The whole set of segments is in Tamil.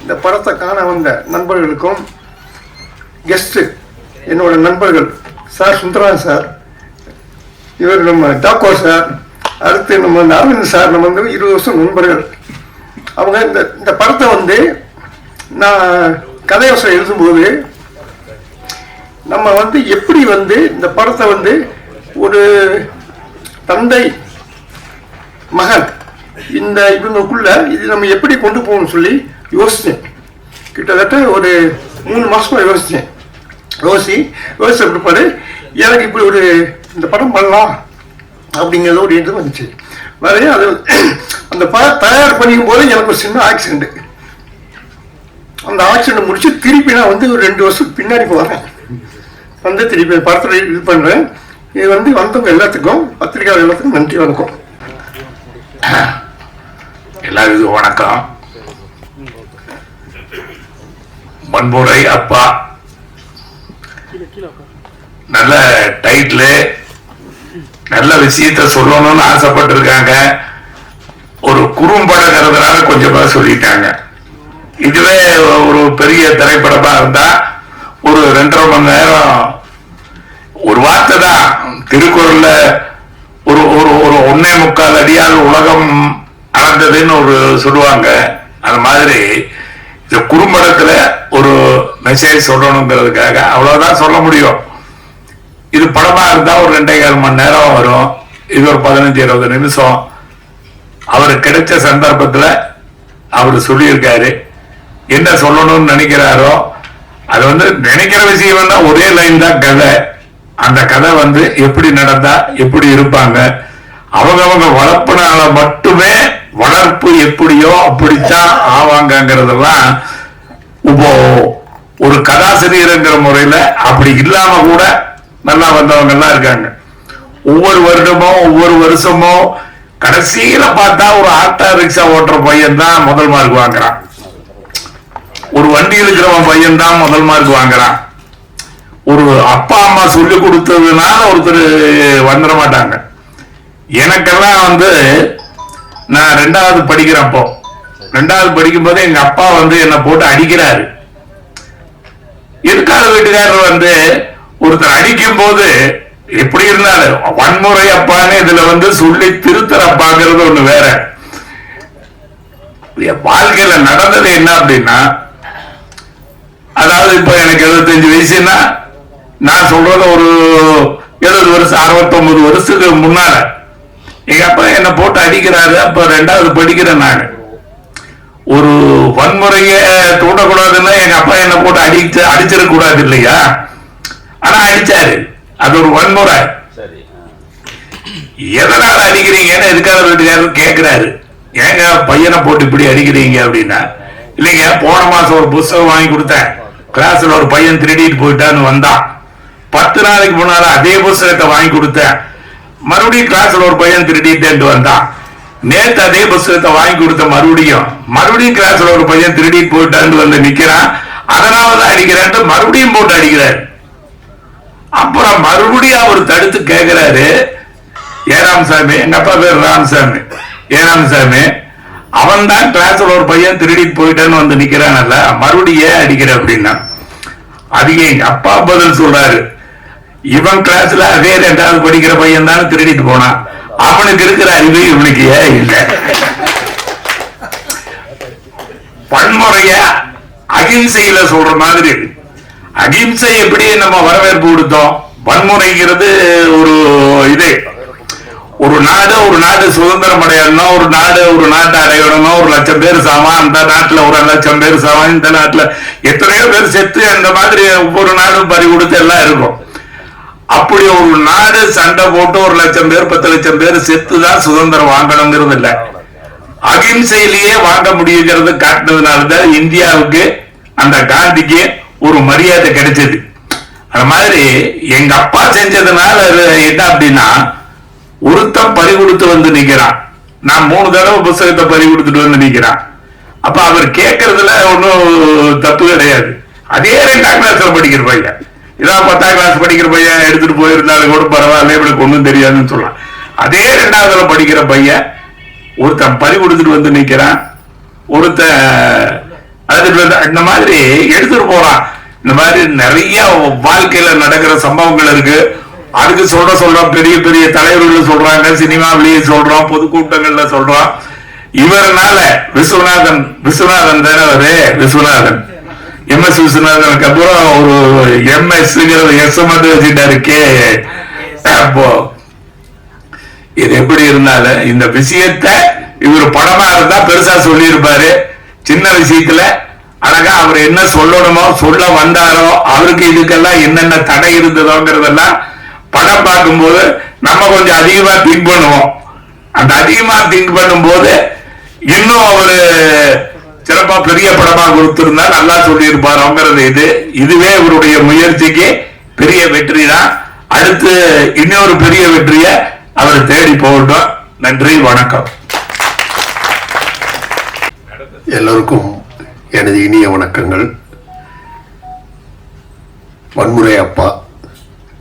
இந்த படத்தை காண வந்த நண்பர்களுக்கும் கெஸ்ட்டு என்னோட நண்பர்கள் சார் சுந்தரராஜன் சார், இவர் நம்ம டாக்கோ சார், அடுத்து நம்ம அரவிந்த் சார், நம்ம வந்து 20 வருஷம் நண்பர்கள். அவங்க இந்த படத்தை வந்து நான் கதையோசை எழுதும்போது நம்ம வந்து எப்படி வந்து இந்த படத்தை வந்து ஒரு தந்தை மகன் இவங்களுக்குள்ள இது நம்ம எப்படி கொண்டு போகணும்னு சொல்லி யோசித்தேன். கிட்டத்தட்ட ஒரு 3 மாசமா யோசிச்ச பிற்பாடு எனக்கு இப்படி ஒரு இந்த படம் பண்ணலாம் அப்படிங்கிறது ஒரு எண்ணம் வந்துச்சு. வேற அது அந்த படம் தயார் பண்ணிக்கும் போது எனக்கு ஒரு சின்ன ஆக்சிடென்ட். அந்த ஆக்சிடென்ட் முடிச்சு திருப்பி நான் வந்து ஒரு 2 வருஷம் பின்னாடி போகிறேன். வந்து திருப்பி படத்தில் இது பண்ணுறேன். இது வந்து வந்தவங்க எல்லாத்துக்கும், பத்திரிகையாளர் எல்லாத்துக்கும் நன்றி, வணக்கம். எல்லாருக்கும் வணக்கம். வன்முறை அப்பா நல்ல டைட்டில், நல்ல விஷயத்த சொல்லணும்னு ஆசைப்பட்டிருக்காங்க. ஒரு குறும்படங்கிறதுனால கொஞ்சம் பேர் சொல்லிட்டாங்க. இதுவே ஒரு பெரிய திரைப்படமா இருந்தா ஒரு 2.5 மணி நேரம் ஒரு வார்த்தை தான். திருக்குறள்ல ஒரு ஒரு ஒரு 1.25 அடியால் உலகம் அளந்ததுன்னு ஒரு சொல்லுவாங்க. அந்த மாதிரி இந்த குறும்படத்துல ஒரு மெசேஜ் சொல்லணுங்கிறதுக்காக அவ்வளவுதான் சொல்ல முடியும். இது படமா இருந்தா ஒரு 2.25 மணி நேரம் வரும். இது ஒரு 15-20 நிமிஷம். அவரு கிடைச்ச சந்தர்ப்பத்துல அவரு சொல்லியிருக்காரு. என்ன சொல்லணும்னு நினைக்கிறாரோ அது வந்து நினைக்கிற விஷயம் தான். ஒரே லைன் தான் கதை. அந்த கதை வந்து எப்படி நடந்தா எப்படி இருப்பாங்க, அவங்க வளர்ப்புனால மட்டுமே வளர்ப்பு எப்படியோ அப்படித்தான் ஆவாங்கிறதெல்லாம் இப்போ ஒரு கதாசிரியர்ங்கிற முறையில அப்படி இல்லாம கூட நல்லா வந்தவங்க எல்லாம் இருக்காங்க. ஒவ்வொரு வருடமும் ஒவ்வொரு வருஷமும் கடைசியில பார்த்தா ஒரு ஆட்டோ ரிக்ஷா ஓட்டுற பையன் தான் முதல் மார்க் வாங்குறான். ஒரு வண்டி இருக்கிறவன் பையன் தான் முதல் மார்க் வாங்குறான். ஒரு அப்பா அம்மா சொல்லி கொடுத்ததுனால ஒருத்தர் வந்துட மாட்டாங்க. எனக்கெல்லாம் வந்து நான் 2வது படிக்கிறப்போ, 2வது படிக்கும் போது எங்க அப்பா வந்து என்னை போட்டு அடிக்கிறாரு. இருக்காத வீட்டுக்காரர் வந்து ஒருத்தர் அடிக்கும் போது எப்படி இருந்தாலும் வன்முறை அப்பான்னு இதுல வந்து சொல்லி திருத்தரப்பாங்கிறது ஒண்ணு வேற. வாழ்க்கையில நடந்தது என்ன அப்படின்னா, அதாவது இப்ப எனக்கு 75 வயசுன்னா நான் சொல்றது ஒரு 70 வருஷம் 69 வருஷத்துக்கு முன்னால எங்க அப்பா என்ன போட்டு அடிக்கிறாரு. அப்ப 2வது படிக்கிறேன் நான். ஒரு வன்முறைய தூண்டக்கூடாதுன்னா எங்க அப்பா என்ன போட்டு அடிச்சிடக்கூடாது இல்லையா? ஆனா அடிச்சாரு. அது ஒரு வன்முறை. எதனால அடிக்கிறீங்கன்னு எதுக்காக வீட்டுக்காரர் கேட்கிறாரு. ஏங்க பையனை போட்டு இப்படி அடிக்கிறீங்க அப்படின்னா, இல்லைங்க போன மாசம் ஒரு புத்தகம் வாங்கி கொடுத்தேன், கிளாஸ்ல ஒரு பையன் திருடிட்டு போயிட்டான்னு வந்தான். 10 நாளைக்கு முன்னால அதே புத்தகத்தை வாங்கி கொடுத்தேன், மறுபடியும் கிளாஸ்ல ஒரு பையன் திருடிட்டு வந்தான். நேற்று அதே புத்தகத்தை வாங்கி கொடுத்த மறுபடியும் கிளாஸ்ல ஒரு பையன் திருடிட்டு போயிட்டான்னு வந்து நிக்கிறான். அதனாலதான் அடிக்கிறான்ட்டு மறுபடியும் போட்டு அடிக்கிறாரு. அப்புறம் மறுபடியும் அவர் தடுத்து கேட்கிறாரு, ஏராமசாமி, எங்க அப்பா பேர் ராமசாமி, ஏராமசாமி, அவன் தான் கிளாஸ்ல ஒரு பையன் திருடிட்டு போயிட்டான்னு வந்து நிக்கிறான்ல, மறுபடியும் ஏன் அடிக்கிற அப்படின்னா, அதுக்கு எங்க அப்பா பதில் சொல்றாரு, இவன் கிளாஸ்ல அதே 2வது படிக்கிற பையன் தான் திருடிட்டு போனான், அவனுக்கு இருக்கிற அறிவு இவனுக்கு ஏன் இல்லை. வன்முறைய அகிம்சையில சொல்ற மாதிரி. அகிம்சை எப்படி நம்ம வரவேற்பு கொடுத்தோம், வன்முறைங்கிறது ஒரு இது. ஒரு நாடு சுதந்திரம் அடையணும், ஒரு நாட்டை அடையணும், 1,00,000 பேர் சாவான், அந்த நாட்டுல 1,00,000 பேர் சாவான், இந்த நாட்டுல எத்தனையோ பேர் செத்து, அந்த மாதிரி ஒவ்வொரு நாடும் பறி கொடுத்து எல்லாம் இருக்கும். அப்படி ஒரு நாடு சண்டை போட்டு 1,00,000 பேர் 10,00,000 பேர் செத்துதான் சுதந்திரம் வாங்கணுங்கிறது இல்ல, அகிம்சையிலேயே வாங்க முடியுங்கிறது காட்டினதுனாலதான் இந்தியாவுக்கு அந்த காந்திக்கு ஒரு மரியாதை கிடைச்சது. அது மாதிரி எங்க அப்பா செஞ்சதுனால என்ன அப்படின்னா, ஒருத்தன் பறி கொடுத்து வந்து நிக்கிறான், நான் 3 தடவை புத்தகத்தை பறி கொடுத்துட்டு வந்து நிக்கிறான். அப்ப அவர் கேட்கறதுல ஒன்னும் தப்பு கிடையாது. அதே 2ஆம் கிளாஸ்ல படிக்கிற பையன், இதான் 10ஆம் கிளாஸ் படிக்கிற பையன் எடுத்துட்டு போயிருந்தாலும் கூட பரவாயில்ல, இவனுக்கு ஒன்றும் தெரியாதுன்னு சொல்லலாம். அதே 2ஆவதுல படிக்கிற பையன் ஒருத்தன் பறி கொடுத்துட்டு வந்து நிக்கிறான், ஒருத்தன் அதுக்கு இந்த மாதிரி எடுத்துட்டு போறான். இந்த மாதிரி நிறைய வாழ்க்கையில நடக்கிற சம்பவங்கள் இருக்கு. அதுக்கு சொல்றோம், பெரிய பெரிய தலைவர்கள் சொல்றாங்க, சினிமாவிலேயே சொல்றோம், பொதுக்கூட்டங்கள்ல சொல்றோம். இவரனால விஸ்வநாதன் தானே அவரு, விஸ்வநாதன் MS விஸ்வநாதனுக்கு அப்புறம் ஒரு MS எஸ் மட்டும் வச்சுட்டாரு கே. அப்போ இது எப்படி இருந்தாலும் இந்த விஷயத்த இவர் படமா இருந்தா பெருசா சொல்லி இருப்பாரு. சின்ன விஷயத்துல அழகா அவர் என்ன சொல்லணுமோ சொல்ல வந்தாரோ, அவருக்கு இதுக்கெல்லாம் என்னென்ன தடை இருந்ததோங்கிறதெல்லாம் படம் பார்க்கும்போது நம்ம கொஞ்சம் அதிகமா திங்க் பண்ணுவோம். அந்த அதிகமா திங்க் பண்ணும்போது இன்னும் அவரு சிறப்பா பெரிய படமா கொடுத்திருந்தா நல்லா சொல்லி இருப்பாருங்கிறது இதுவே இவருடைய முயற்சிக்கு பெரிய வெற்றி தான். அடுத்து இன்னொரு பெரிய வெற்றிய அவர் தேடி போகட்டும். நன்றி, வணக்கம். எல்லோருக்கும் எனது இனிய வணக்கங்கள். வன்முறை அப்பா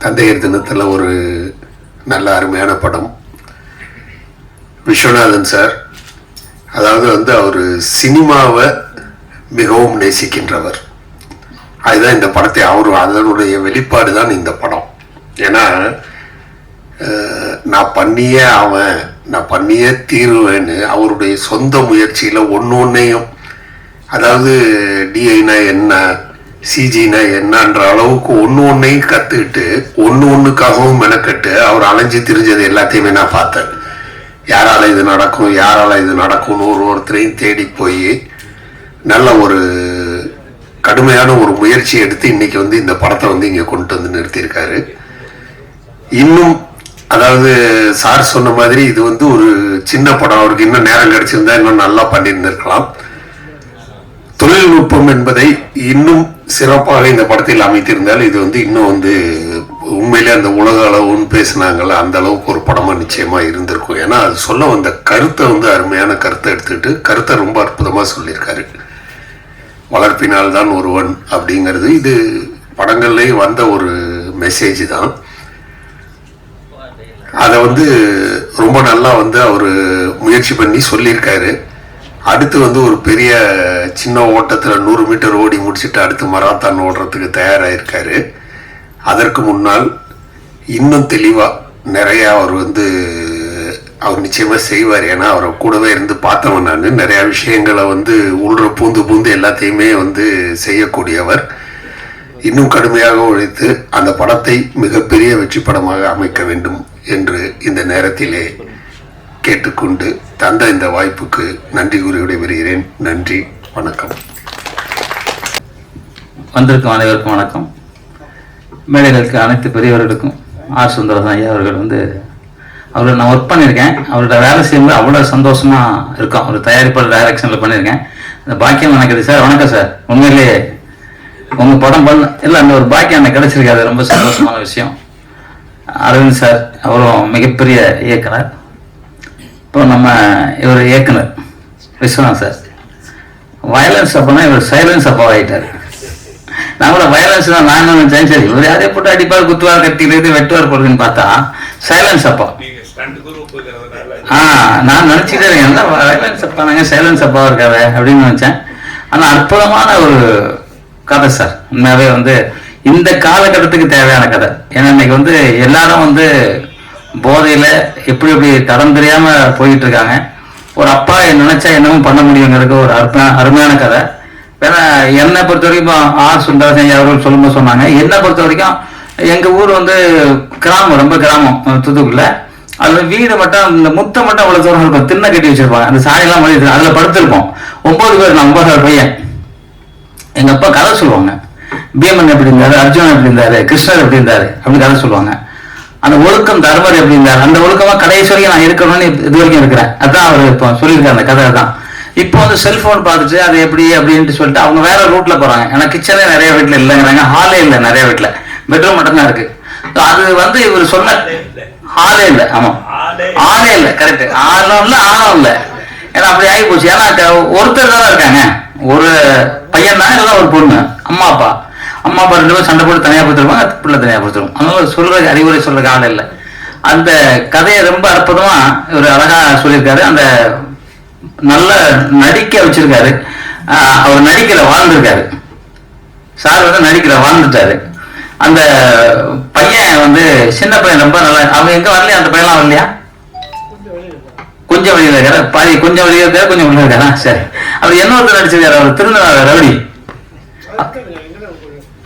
தந்தையர் தினத்தில் ஒரு நல்ல அருமையான படம். விஸ்வநாதன் சார் அதாவது அவர் சினிமாவை மிகவும் நேசிக்கின்றவர். அதுதான் இந்த படத்தை அதனுடைய வெளிப்பாடு தான் இந்த படம். ஏன்னா நான் பண்ணியே தீருவேன்னு அவருடைய சொந்த முயற்சியில் ஒன்றையும், அதாவது டிஐனா என்ன, சிஜினா என்னன்ற அளவுக்கு ஒன்றையும் கற்றுக்கிட்டு ஒன்றுக்காகவும் மெனக்கட்டு அவர் அலைஞ்சு திரிஞ்சது எல்லாத்தையுமே நான் பார்த்தேன். யாரால இது நடக்கும்னு ஒருத்தரையும் தேடி போய் நல்ல ஒரு கடுமையான ஒரு முயற்சி எடுத்து இன்னைக்கு இந்த படத்தை இங்கே கொண்டு வந்து நிறுத்தியிருக்காரு. இன்னும் அதாவது சார் சொன்ன மாதிரி இது ஒரு சின்ன படம். அவருக்கு இன்னும் நேரம் கிடைச்சிருந்தா இன்னும் நல்லா பண்ணியிருந்திருக்கலாம். தொழில்நுட்பம் என்பதை இன்னும் சிறப்பாக இந்த படத்தில் அமைத்திருந்தால் இது இன்னும் உண்மையிலே அந்த உலக அளவுன்னு பேசினாங்கல்ல, அந்த அளவுக்கு ஒரு படமா நிச்சயமா இருந்திருக்கும். ஏன்னா அது சொல்ல வந்த கருத்தை அருமையான கருத்தை எடுத்துக்கிட்டு கருத்தை ரொம்ப அற்புதமா சொல்லியிருக்காரு. வளர்ப்பினால் தான் ஒருவன் அப்படிங்கிறது இது படங்கள்லேயே வந்த ஒரு மெசேஜ் தான். அதை ரொம்ப நல்லா அவர் முயற்சி பண்ணி சொல்லியிருக்காரு. அடுத்து ஒரு பெரிய சின்ன ஓட்டத்தில் 100 மீட்டர் ஓடி முடிச்சுட்டு அடுத்து மராத்தான் ஓடுறதுக்கு தயாராகிருக்காரு. அதற்கு முன்னால் இன்னும் தெளிவாக நிறையா அவர் நிச்சயமாக செய்வார். ஏன்னா அவரை கூடவே இருந்து பார்த்தவன் நான். நிறையா விஷயங்களை உள்ற பூந்து எல்லாத்தையுமே செய்யக்கூடியவர். இன்னும் கடுமையாக உழைத்து அந்த படத்தை மிகப்பெரிய வெற்றி படமாக அமைக்க வேண்டும் என்று இந்த நேரத்திலே கேட்டுக்கொண்டு தந்த இந்த வாய்ப்புக்கு நன்றி கூறி விடைபெறுகிறேன். நன்றி, வணக்கம். வந்திருக்கும் அனைவருக்கும் வணக்கம். மேடைகளுக்கு அனைத்து பெரியவர்களுக்கும் ஆர் சுந்தரராஜன் ஐயா அவர்கள் அவரை நான் ஒர்க் பண்ணியிருக்கேன். அவரோட வேலை செய்யும்போது அவ்வளோ சந்தோஷமாக இருக்கும். ஒரு தயாரிப்பாளர் டைரக்ஷனில் பண்ணியிருக்கேன். அந்த பாக்கியம் எனக்கு கிடையாது சார். வணக்கம் சார். உண்மையிலேயே உங்கள் படம் இல்லை அந்த ஒரு பாக்கியம் எனக்கு கிடைச்சிருக்காது. ரொம்ப சந்தோஷமான விஷயம். அரவிந்த் சார் அவரும் மிகப்பெரிய இயக்குனர். இப்போ இவர் இயக்குனர் விஸ்வநாத் சார். வயலன்ஸ் அப்போனா இவர் சைலன்ஸ் அப்பா ஆகிட்டார். நான் கூட வயலன்ஸ் தான் நான் நினைச்சேன். சரி இவர் யாரையும் போட்டு அடிப்பார், குத்துவார், கட்டிக்கிறது, வெட்டுவார் போடுறதுன்னு பார்த்தா சைலன்ஸ் அப்பா. நான் நினைச்சுட்டே இருக்கேன் வயலன்ஸ் அப்பா நாங்க சைலன்ஸ் அப்பாவா இருக்காரு அப்படின்னு நினைச்சேன். ஆனா அற்புதமான ஒரு கதை சார். உண்மையாவே இந்த காலகட்டத்துக்கு தேவையான கதை. ஏன்னா இன்னைக்கு எல்லாரும் போதையில எப்படி தடம் தெரியாம போயிட்டு இருக்காங்க. ஒரு அப்பா நினைச்சா என்னவும் பண்ண முடியுங்கிறதுக்கு ஒரு அருமையான கதை. ஏன்னா என்னை பொறுத்த வரைக்கும் ஆர் சுந்தரராஜன் அவர்கள் சொல்லும்போது சொன்னாங்க, என்னை பொறுத்த வரைக்கும் எங்க ஊர் கிராமம், ரொம்ப கிராமம் தூத்துக்குள்ள. அதுல வீடு மட்டும் இந்த முத்தை மட்டும் அவ்வளவு தூரம் இருக்கும். திண்ணை கட்டி வச்சிருப்பாங்க. அந்த சாயெல்லாம் மழை அதுல படுத்திருப்போம். 9 பேர், நான் 9 பையன். எங்க அப்பா கதை சொல்லுவாங்க. பீமன் எப்படி இருந்தாரு, அர்ஜுனன் எப்படி இருந்தாரு, கிருஷ்ணர் எப்படி இருந்தாரு அப்படி கதை சொல்லுவாங்க. அந்த ஒழுக்கம் தர்மர் எப்படி இருந்தாரு, அந்த ஒழுக்கமா கடைசி வரைக்கும் நான் இருக்கணும்னு இது வரைக்கும் இருக்கிறேன். அதான் அவர் இப்போ சொல்லியிருக்காரு அந்த கதை தான். இப்போ செல்போன் பார்த்துட்டு அது எப்படி அப்படின்ட்டு சொல்லிட்டு அவங்க வேற ரூட்ல போறாங்க. ஏன்னா கிச்சனே நிறைய வீட்டுல இல்லைங்கிறாங்க, ஹாலே இல்லை, நிறைய வீட்டுல பெட்ரூம் மட்டும் தான் இருக்கு. அது இவர் சொன்ன ஹாலே இல்லை. ஆமா, ஆளே இல்லை. கரெக்ட், ஆளும் இல்லை ஆளும் இல்லை. ஏன்னா அப்படி ஆகி போச்சு. ஏன்னா ஒருத்தர் தானே இருக்காங்க, ஒரு பையன் தான், இல்லை ஒரு பொண்ணு. அம்மா அப்பா 2 பேரும் சண்டை போட்டு தனியாக கொடுத்துருவாங்க, பிள்ளை தனியாக கொடுத்துருவோம். அதனால சொல்றதுக்கு அறிவுரை சொல்றதுக்கு ஆள் இல்லை. அந்த கதையை ரொம்ப அற்புதமா இவர் அழகா சொல்லியிருக்காரு. அந்த நல்ல நடிக்க வச்சிருக்காரு. அவர் நடிக்கல, வாழ்ந்திருக்காரு. சார் வந்து நடிக்கல, வாழ்ந்துட்டாரு. அந்த பையன் வந்து சின்ன பையன், ரொம்ப நல்லா. அவங்க எங்க வரலையா? அந்த பையன்லாம் வரலையா? கொஞ்சம் வழியில் இருக்காரு, பாதி கொஞ்சம் வழியில் இருக்காரு, கொஞ்சம் உள்ள இருக்காரா? சரி. அவர் என்ன ஒருத்தர் நடிச்சிருக்காரு, அவர் திருநெல்வேலி ரவுடி.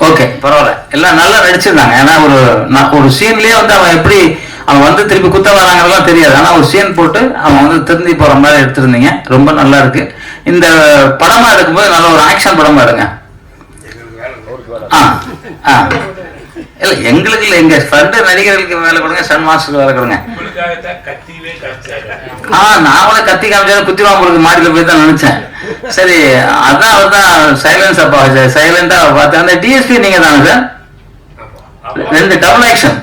ஓகே, பரவாயில்ல, எல்லாம் நல்லா நடிச்சிருந்தாங்க. ஏன்னா ஒரு சீன்லயே வந்து அவன் எப்படி அவன் வந்து திருப்பி குத்த வராங்கலாம் தெரியாது. ஆனா ஒரு சீன் போட்டு அவன் வந்து திருந்தி போற மாதிரி எடுத்திருந்தீங்க. ரொம்ப நல்லா இருக்கு. இந்த படமா எடுக்கும்போது நல்ல ஒரு ஆக்ஷன் படமா எடுங்க. இல்ல எங்களுக்கு இல்ல, எங்க ஃப்ரெண்டு நடிகர்களுக்கு வேலை கொடுங்க, சன் மாஸ்டருக்கு வேலை கொடுங்க. நான் கத்தி காமிச்சாலும் குத்திவாம்புருக்கு மாடியில போய் தான் நினைச்சேன். சரி, அதான் அவர் தான் சைலன்ஸ் அப்பா சைலண்டா பார்த்தேன். அந்த டிஎஸ்பி நீங்க தானே சார்? 2 double action.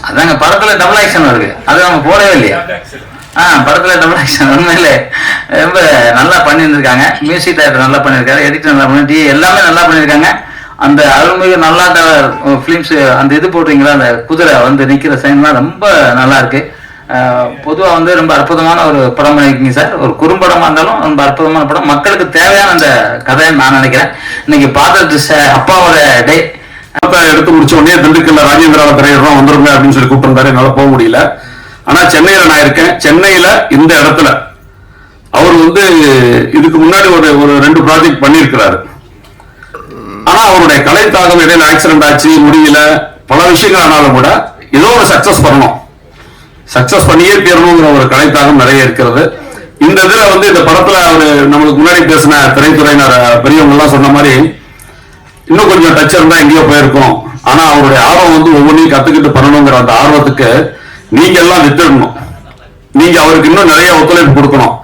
அதாங்க படத்துல டபுள் ஆக்ஷன் வருது, அது அவங்க போடவே இல்லையா? படத்துல டபுள் ஆக்ஷன் உண்மையிலே ரொம்ப நல்லா பண்ணியிருக்காங்க. மியூசிக் டைரக்டர் நல்லா பண்ணியிருக்காரு, எடிட்டர் நல்லா பண்ணி, எல்லாமே நல்லா பண்ணியிருக்காங்க. அந்த அருள்மிகு நல்லா பிலிம்ஸ் அந்த இது போடுறீங்களா, அந்த குதிரை வந்து நிக்கிற சைன்லாம் ரொம்ப நல்லா இருக்கு. பொதுவா வந்து ரொம்ப அற்புதமான ஒரு படம் பண்ணிருக்கீங்க சார். ஒரு குறும்படமா இருந்தாலும் ரொம்ப அற்புதமான படம், மக்களுக்கு தேவையான அந்த கதைன்னு நான் நினைக்கிறேன். இன்னைக்கு பார்த்துட்டு அப்பாவோட டே எடுத்து முடிச்ச உடனே திண்டுக்கல்ல ராஜேந்திராவை திரையிடறோம் வந்துருங்க அப்படின்னு சொல்லி கூப்பிட்டு என்னால போக முடியல. ஆனா சென்னையில நான் இருக்கேன். சென்னையில இந்த இடத்துல அவர் வந்து இதுக்கு முன்னாடி ஒரு 2 ப்ராஜெக்ட் பண்ணியிருக்கிறாரு. ஆனா அவருடைய கலை தாகம் இடையில ஆக்சிடென்ட் ஆச்சு, முடியல, பல விஷயங்கள் ஆனாலும் கூட ஏதோ ஒரு சக்சஸ் பண்ணியே தீரணுங்கிற ஒரு கலை தாகம் நிறைய இருக்கிறது. இந்த இதுல வந்து இந்த படத்துல அவரு நம்மளுக்கு முன்னாடி பேசின திரைத்துறையினர் பெரியவங்க எல்லாம் சொன்ன மாதிரி இன்னும் கொஞ்சம் டச் இருந்தா எங்கேயோ போயிருக்கும். ஆனா அவருடைய ஆர்வம் வந்து ஒவ்வொன்றையும் கத்துக்கிட்டு பண்ணணுங்கிற அந்த ஆர்வத்துக்கு நீங்க எல்லாம் வித்துடணும். நீங்க அவருக்கு இன்னும் நிறைய ஒத்துழைப்பு கொடுக்கணும்.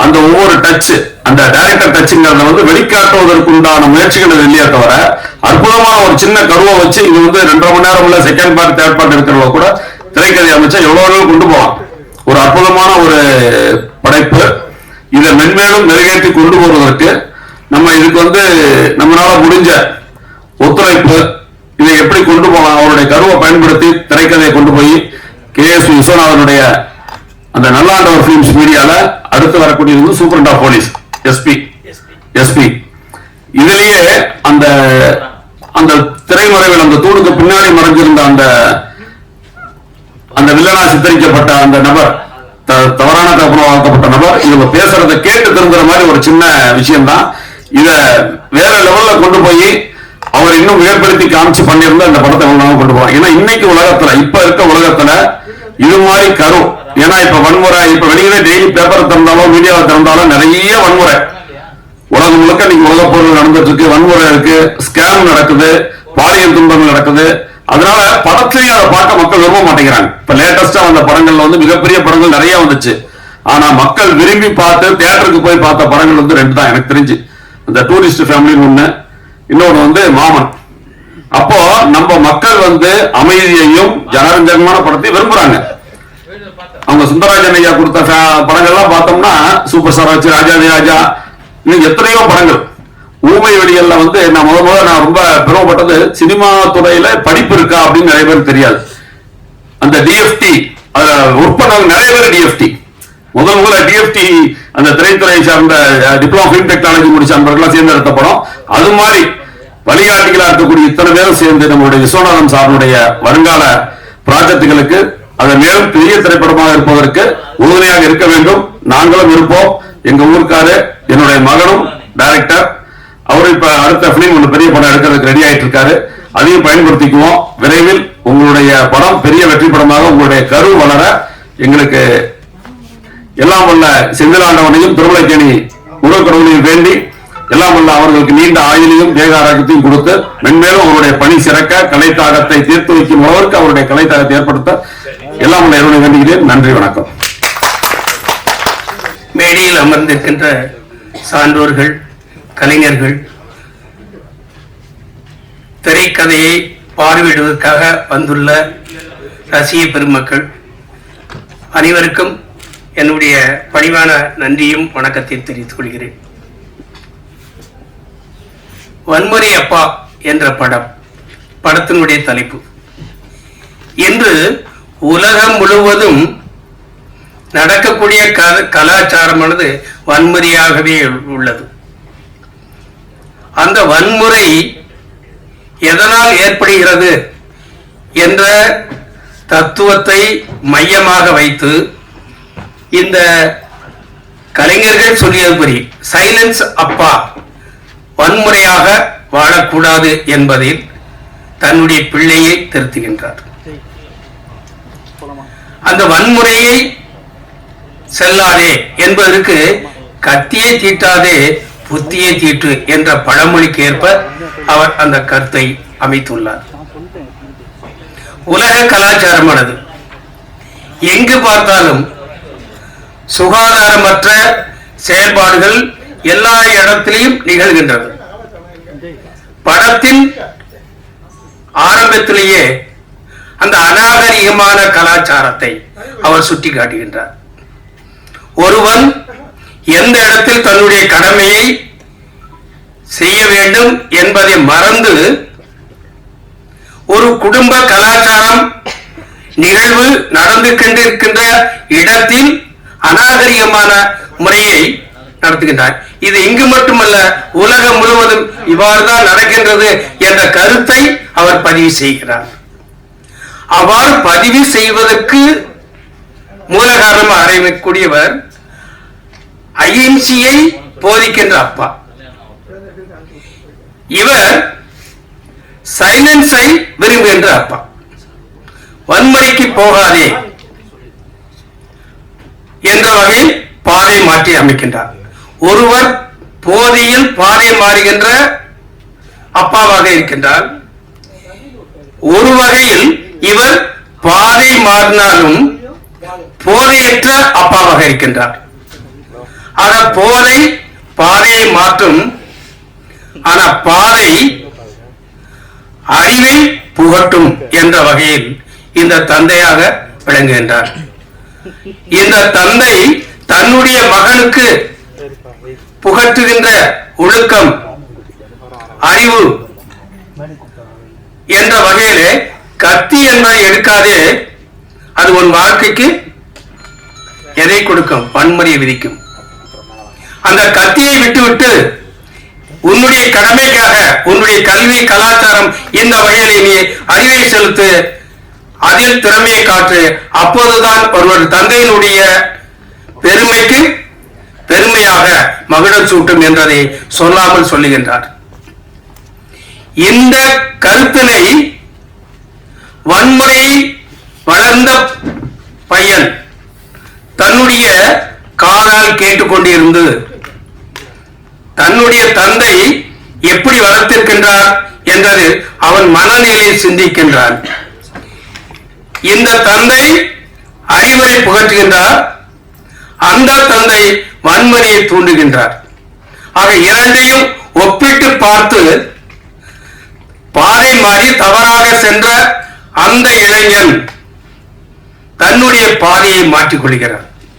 அந்த ஒவ்வொரு டச், அந்த டைரக்டர் டச்சுங்கிறத வந்து வெளிக்காட்டுவதற்கு உண்டான முயற்சிகள் இல்லையே தவிர, அற்புதமான ஒரு சின்ன கருவை வச்சு இது வந்து 2.5 மணி நேரம் உள்ள செகண்ட் பார்ட் தேர்ட் பார்ட் இருக்கிறவங்க கூட திரைக்கதை அமைச்சா எவ்வளவு கொண்டு போகலாம். ஒரு அற்புதமான ஒரு படைப்பு. இதை மென்மேலும் மெருகேற்றி கொண்டு போவதற்கு நம்ம இதுக்கு வந்து நம்மளால முடிஞ்ச ஒத்துழைப்பு, இதை எப்படி கொண்டு போகலாம், அவருடைய கருவை பயன்படுத்தி திரைக்கதையை கொண்டு போய் KS விஸ்வநாதனுடைய அந்த நல்லாண்டவர் பிலிம்ஸ் மீடியால அடுத்து வரக்கூடியது சூப்பரண்ட் ஆஃப் போலீஸ் எஸ்பி இதுலயே அந்த அந்த திரைமறைவில் அந்த தூணுக்கு பின்னாடி மறைஞ்சிருந்த அந்த வில்லனா சித்தரிக்கப்பட்ட அந்த நபர், தவறான தகவலாக்கப்பட்ட நபர், இவங்க பேசுறதை கேட்டு திருந்துற மாதிரி ஒரு சின்ன விஷயம் தான். இத வேற லெவல்ல கொண்டு போய் அவர் இன்னும் உயர்படுத்தி காமிச்சு பண்ணியிருந்தா இந்த படத்தை கொண்டு போவாங்க. ஏன்னா இன்னைக்கு உலகத்துல, இப்ப இருக்க உலகத்துல இது மாதிரி கரு, ஏன்னா இப்ப வன்முறை, இப்ப வெளியில டெய்லி பேப்பர் திறந்தாலும் மீடியாவை திறந்தாலும் நிறைய வன்முறை, உலகம் முழுக்க இன்னைக்கு உலக பொருள் நடந்துட்டு இருக்கு, வன்முறை இருக்கு, ஸ்கேம் நடக்குது, பாலியல் துன்பங்கள் நடக்குது. அதனால படத்திலேயே அதை பார்க்க மக்கள் விரும்ப மாட்டேங்கிறாங்க. இப்ப லேட்டஸ்டா வந்த படங்கள்ல வந்து மிகப்பெரிய படங்கள் நிறைய வந்துச்சு. ஆனா மக்கள் விரும்பி பார்த்து தியேட்டருக்கு போய் பார்த்த படங்கள் வந்து 2 தான் எனக்கு தெரிஞ்சு. அந்த டூரிஸ்ட் ஃபேமிலின்னு ஒண்ணு, இன்னொன்னு வந்து மாமன். அப்போ நம்ம மக்கள் வந்து அமைதியையும் ஜனரஞ்சகமான படத்தையும் விரும்புறாங்க. அவங்க சுந்தரராஜன் ஐயா கொடுத்த படங்கள்லாம் பார்த்தோம்னா சூப்பர் ஸ்டார் வச்சு ராஜாதி ராஜா, இன்னும் எத்தனையோ படங்கள். ஊமை வெளிகள்ல வந்து நான் ரொம்ப பெருமைப்பட்டது, சினிமா துறையில படிப்பு இருக்கா அப்படின்னு நிறைய பேருக்கு தெரியாது. அந்த டிஎஃப்டி அதுல ஒர்க் நிறைய பேர் டிஎஃப்டி முதல்ல டிஎஃப்டி அந்த திரைத்துறையை சார்ந்த டிப்ளமோ பிலிம் டெக்னாலஜி முடிச்ச அன்பர்கள்லாம் சேர்ந்து எடுத்த படம். அது மாதிரி வழிகாட்டிகளா இருக்கக்கூடிய இத்தனை பேரும் சேர்ந்து நம்மளுடைய விஸ்வநாதன் சாருடைய வருங்கால ப்ராஜெக்டுகளுக்கு அதை மேலும் பெரிய திரைப்படமாக இருப்பதற்கு உறுதுணையாக இருக்க வேண்டும். நாங்களும் இருப்போம். எங்க ஊருக்காரு, என்னுடைய மகனும் டைரக்டர், அவரு இப்ப அடுத்த பிலிம் ஒன்று பெரிய படம் எடுக்கிறதுக்கு ரெடி ஆயிட்டு இருக்காரு. அதையும் பயன்படுத்திக்குவோம். விரைவில் உங்களுடைய படம் பெரிய வெற்றி படமாக உங்களுடைய கரு வளர எங்களுக்கு எல்லாம் வல்ல செந்திலாண்டவனையும் திருமலைக்கேணி முருகக்கடவுளையும் வேண்டி எல்லாம் வல்ல அவர்களுக்கு நீண்ட ஆயுளையும் தேக ஆரோக்கியத்தையும் கொடுத்து மென்மேலும் அவருடைய பணி சிறக்க கலைத்தாகத்தை தீர்த்து வைக்கும் அளவிற்கு அவருடைய கலைத்தாகத்தை ஏற்படுத்த எல்லாம் வல்ல இறைவனை வேண்டுகிறேன். நன்றி, வணக்கம். மேடையில் அமர்ந்திருக்கின்ற சான்றோர்கள், கலைஞர்கள், திரைக்கதையை பார்வையிடுவதற்காக வந்துள்ள ரசிக பெருமக்கள் அனைவருக்கும் என்னுடைய பணிவான நன்றியும் வணக்கத்தையும் தெரிவித்துக் கொள்கிறேன். வன்முறை அப்பா என்ற படத்தினுடைய தலைப்பு இன்று உலகம் முழுவதும் நடக்கக்கூடிய கலாச்சாரமானது வன்முறையாகவே உள்ளது. அந்த வன்முறை எதனால் ஏற்படுகிறது என்ற தத்துவத்தை மையமாக வைத்து இந்த கலைஞர்கள் சொல்லியதுபடி சைலன்ஸ் அப்பா வன்முறையாக வாழக்கூடாது என்பதில் தன்னுடைய பிள்ளையை திருத்துகின்றார். அந்த வன்முறையை செல்லாதே என்பதற்கு கத்தியை தீட்டாதே புத்தியை தீட்டு என்ற பழமொழிக்கு ஏற்ப அவர் அந்த கருத்தை அமைத்துள்ளார். உலக கலாச்சாரமானது எங்கு பார்த்தாலும் சுகாதாரமற்ற செயல்பாடுகள் எல்லா இடத்திலையும் நிகழ்கின்றது. படத்தின் ஆரம்பத்திலேயே அந்த அநாகரிகமான கலாச்சாரத்தை அவர் சுட்டிக்காட்டுகின்றார். ஒருவன் எந்த இடத்தில் தன்னுடைய கடமையை செய்ய வேண்டும் என்பதை மறந்து ஒரு குடும்ப கலாச்சாரம் நிகழ்வு நடந்து கொண்டிருக்கின்ற இடத்தில் அநாகரிகமான முறையை நடத்துகின்றார். இது இங்கு மட்டுமல்ல, உலகம் முழுவதும் இவ்வாறுதான் நடக்கின்றது என்ற கருத்தை அவர் பதிவு செய்கிறார். அவ்வாறு பதிவு செய்வதற்கு மூல காரணமாக அறியக்கூடியவர் அகிம்சையை போதிக்கின்ற அப்பா. இவர் சைலன்ஸை விரும்புகின்ற அப்பா. வன்முறைக்கு போகாதே என்ற வகையில் பாதை மாற்றி அமைக்கின்றார். ஒருவர் போதையில் பாதை மாறுகின்ற அப்பாவாக இருக்கின்றார். ஒரு வகையில் இவர் பாதை மாறினாலும் போதையற்ற அப்பாவாக இருக்கின்றார். ஆக போதை பாதையை மாற்றும், ஆனா பாதை அறிவை புகட்டும் என்ற வகையில் இந்த தந்தையாக விளங்குகின்றார். இந்த தந்தை தன்னுடைய மகனுக்கு புகட்டுகின்ற ஒழுக்கம், அறிவு என்ற வகையிலே கத்தி என்பதை எடுக்காதே, அது உன் வாழ்க்கைக்கு எதை கொடுக்கும்? வன்முறையை விதிக்கும். அந்த கத்தியை விட்டுவிட்டு உன்னுடைய கடமைக்காக உன்னுடைய கல்வி கலாச்சாரம் இந்த வகையிலே நீ அறிவை செலுத்து, அதில் திறமையை காட்டு. அப்போதுதான் ஒருவர் தந்தையினுடைய பெருமைக்கு பெருமையாக மகுடம் சூட்டும் என்றதை சொல்லாமல் சொல்லுகின்றார். இந்த கருத்தினை வன்முறை வளர்ந்த பையன் தன்னுடைய காதால் கேட்டுக்கொண்டிருந்து தன்னுடைய தந்தை எப்படி வளர்த்திருக்கின்றார் என்றது அவன் மனநிலையை சிந்திக்கின்றான். இந்த தந்தை அறிவுரை புகட்டுகின்றார், அந்த தந்தை வன்முறையை தூண்டுகின்றார். ஆக இரண்டையும் ஒப்பிட்டு பார்த்து பாதை மாறி தவறாக சென்ற அந்த இளைஞன் தன்னுடைய பாதையை மாற்றிக் கொள்கிறார்.